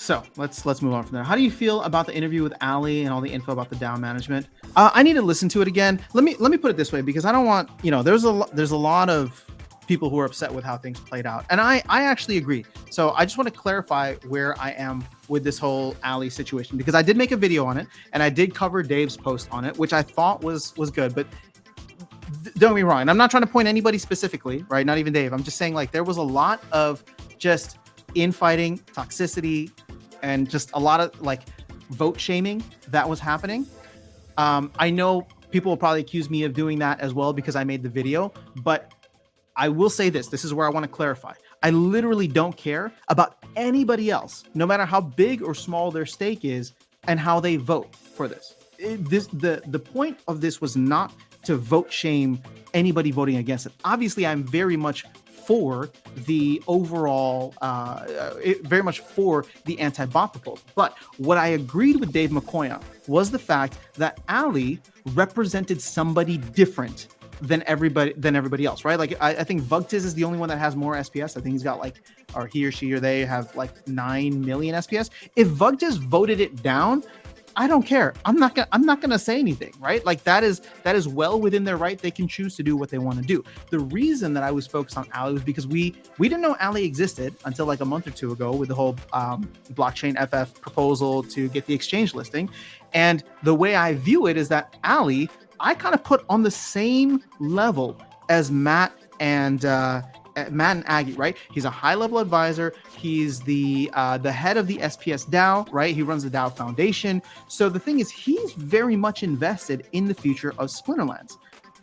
So let's move on from there. How do you feel about the interview with Ali and all the info about the DAO management? I need to listen to it again. Let me put it this way, because I don't want, there's a lot of people who are upset with how things played out, and I actually agree. So I just want to clarify where I am with this whole Ali situation, because I did make a video on it and I did cover Dave's post on it, which I thought was good, but don't get me wrong. And I'm not trying to point anybody specifically, right? Not even Dave. I'm just saying, like, there was a lot of just infighting, toxicity, and just a lot of like vote shaming that was happening. I know people will probably accuse me of doing that as well because I made the video, but I will say this. This is where I want to clarify. I literally don't care about anybody else, no matter how big or small their stake is and how they vote for this. The point of this was not to vote shame anybody voting against it. Obviously, I'm very much for the overall, very much for the anti-bot proposal. But what I agreed with Dave McCoy on was the fact that Ali represented somebody different than everybody else, right? Like I think Vugtiz is the only one that has more SPS. I think he's got like, or he or she or they have like 9 million SPS. If Vugtiz voted it down, I don't care. I'm not gonna say anything, right? Like that is well within their right. They can choose to do what they want to do. The reason that I was focused on Ali was because we didn't know Ali existed until like a month or two ago with the whole blockchain FF proposal to get the exchange listing. And the way I view it is that Ali, I kind of put on the same level as Matt and Aggie, right? He's a high-level advisor. He's the head of the SPS DAO, right? He runs the DAO Foundation. So the thing is, he's very much invested in the future of Splinterlands.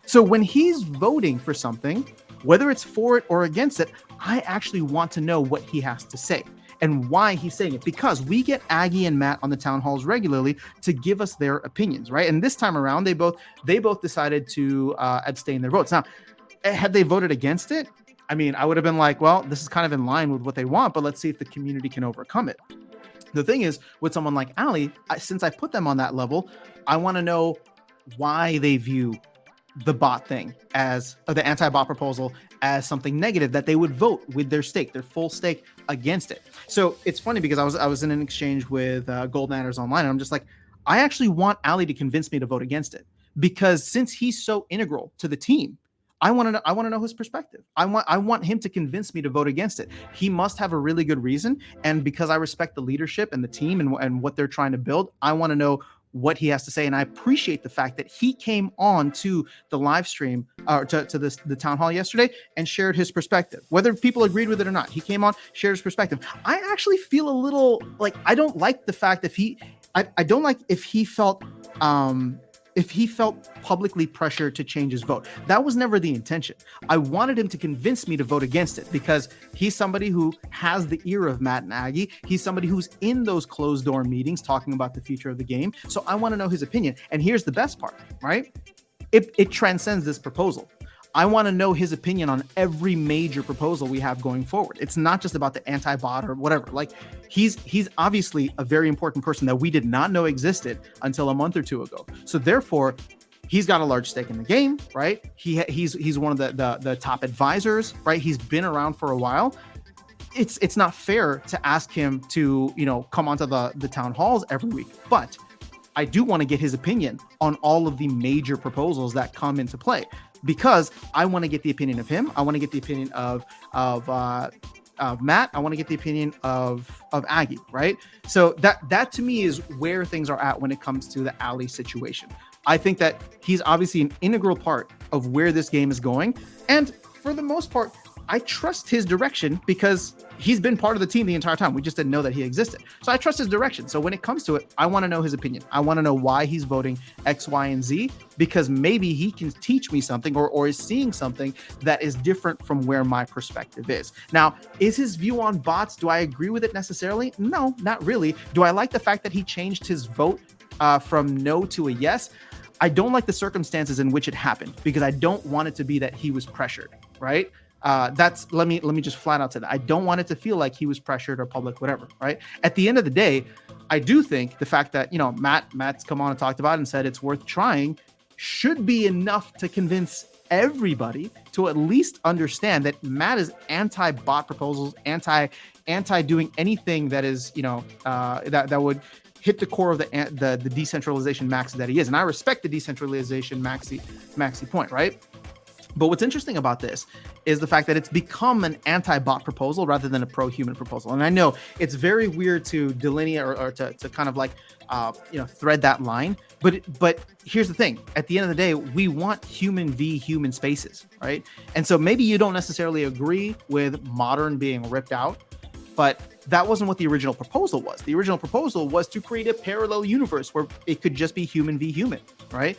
So when he's voting for something, whether it's for it or against it, I actually want to know what he has to say and why he's saying it, because we get Aggie and Matt on the town halls regularly to give us their opinions, right? And this time around, they both decided to abstain their votes. Now, had they voted against it, I mean, I would have been like, well, this is kind of in line with what they want, but let's see if the community can overcome it. The thing is, with someone like Ali, since I put them on that level, I want to know why they view the bot thing as, or the anti-bot proposal as something negative, that they would vote with their stake, their full stake, against it. So it's funny because I was in an exchange with Gold Matters Online, and I'm just like, I actually want Ali to convince me to vote against it, because since he's so integral to the team, I want to know his perspective. I want him to convince me to vote against it. He must have a really good reason, and because I respect the leadership and the team and what they're trying to build, I want to know what he has to say. And I appreciate the fact that he came on to the live stream or to the town hall yesterday and shared his perspective, whether people agreed with it or not. He came on, shared his perspective. I actually feel a little like, I don't like the fact that I don't like if he felt publicly pressured to change his vote. That was never the intention. I wanted him to convince me to vote against it, because he's somebody who has the ear of Matt and Aggie. He's somebody who's in those closed door meetings talking about the future of the game. So I want to know his opinion. And here's the best part, right? It transcends this proposal. I want to know his opinion on every major proposal we have going forward. It's not just about the anti-bot or whatever. Like he's obviously a very important person that we did not know existed until a month or two ago. So therefore, he's got a large stake in the game, right? He's one of the top advisors, right? He's been around for a while. It's not fair to ask him to, come onto the town halls every week, but I do want to get his opinion on all of the major proposals that come into play, because I want to get the opinion of him. I want to get the opinion of Matt. I want to get the opinion of Aggie, right? So that to me is where things are at when it comes to the Ali situation. I think that he's obviously an integral part of where this game is going. And for the most part, I trust his direction because he's been part of the team the entire time. We just didn't know that he existed. So I trust his direction. So when it comes to it, I want to know his opinion. I want to know why he's voting X, Y, and Z, because maybe he can teach me something or is seeing something that is different from where my perspective is. Now, is his view on bots, do I agree with it necessarily? No, not really. Do I like the fact that he changed his vote from no to a yes? I don't like the circumstances in which it happened, because I don't want it to be that he was pressured, right? Let me just flat out say that I don't want it to feel like he was pressured or public, whatever, right? At the end of the day, I do think the fact that, Matt's come on and talked about it and said it's worth trying should be enough to convince everybody to at least understand that Matt is anti-bot proposals, anti doing anything that is, that would hit the core of the decentralization maxi that he is. And I respect the decentralization maxi point, right? But what's interesting about this is the fact that it's become an anti-bot proposal rather than a pro-human proposal. And I know it's very weird to delineate or to kind of like, thread that line. But here's the thing. At the end of the day, we want human v human spaces, right? And so maybe you don't necessarily agree with modern being ripped out, but that wasn't what the original proposal was. The original proposal was to create a parallel universe where it could just be human v human, right?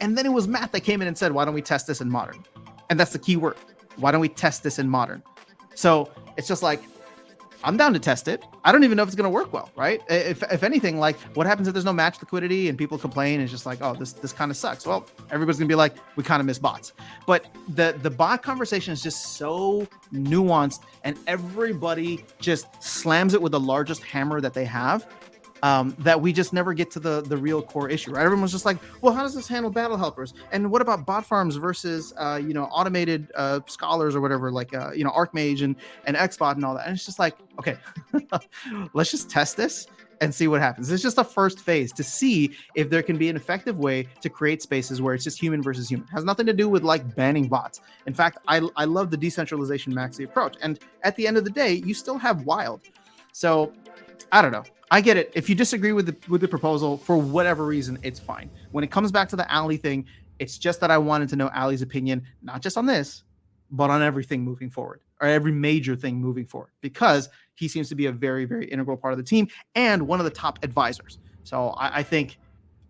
And then it was Matt that came in and said, why don't we test this in modern? And that's the key word. Why don't we test this in modern? So it's just like, I'm down to test it. I don't even know if it's going to work well, right? If anything, like what happens if there's no match liquidity and people complain and it's just like, oh, this kind of sucks. Well, everybody's going to be like, we kind of miss bots. But the bot conversation is just so nuanced and everybody just slams it with the largest hammer that they have. That we just never get to the real core issue, right? Everyone's just like, well, how does this handle battle helpers? And what about bot farms versus, automated scholars or whatever, like, Archmage and Xbot and all that. And it's just like, okay, let's just test this and see what happens. It's just a first phase to see if there can be an effective way to create spaces where it's just human versus human. It has nothing to do with like banning bots. In fact, I love the decentralization maxi approach. And at the end of the day, you still have wild. So I don't know. I get it. If you disagree with the proposal for whatever reason, it's fine. When it comes back to the Ali thing, it's just that I wanted to know Ali's opinion, not just on this, but on everything moving forward, or every major thing moving forward, because he seems to be a very, very integral part of the team and one of the top advisors. So I think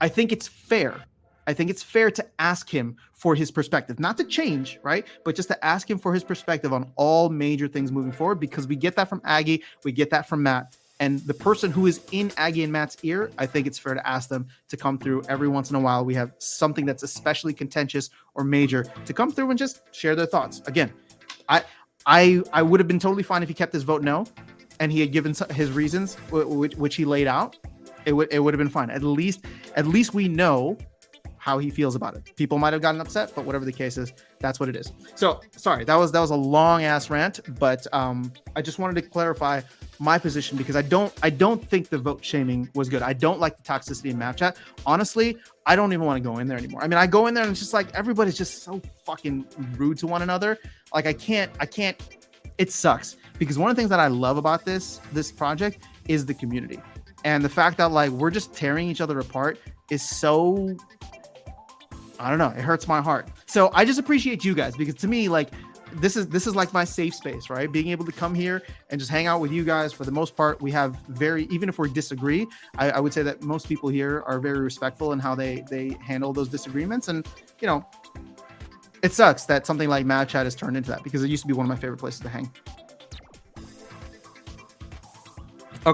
it's fair. I think it's fair to ask him for his perspective, not to change, right? But just to ask him for his perspective on all major things moving forward, because we get that from Aggie, we get that from Matt. And the person who is in Aggie and Matt's ear, I think it's fair to ask them to come through every once in a while. We have something that's especially contentious or major to come through and just share their thoughts. Again, I would have been totally fine if he kept his vote no, and he had given his reasons, which he laid out. It would have been fine. At least we know how he feels about it. People might have gotten upset, but whatever the case is, that's what it is. So sorry, that was a long ass rant, but I just wanted to clarify my position because I don't think the vote shaming was good. I don't like the toxicity in map chat. Honestly, I don't even want to go in there anymore. I mean, I go in there and it's just like everybody's just so fucking rude to one another. Like I can't. It sucks because one of the things that I love about this project is the community, and the fact that like we're just tearing each other apart is so. I don't know. It hurts my heart. So I just appreciate you guys because to me, like this is like my safe space, right? Being able to come here and just hang out with you guys. For the most part, we have even if we disagree, I would say that most people here are very respectful in how they handle those disagreements. And, it sucks that something like Mad Chat has turned into that because it used to be one of my favorite places to hang.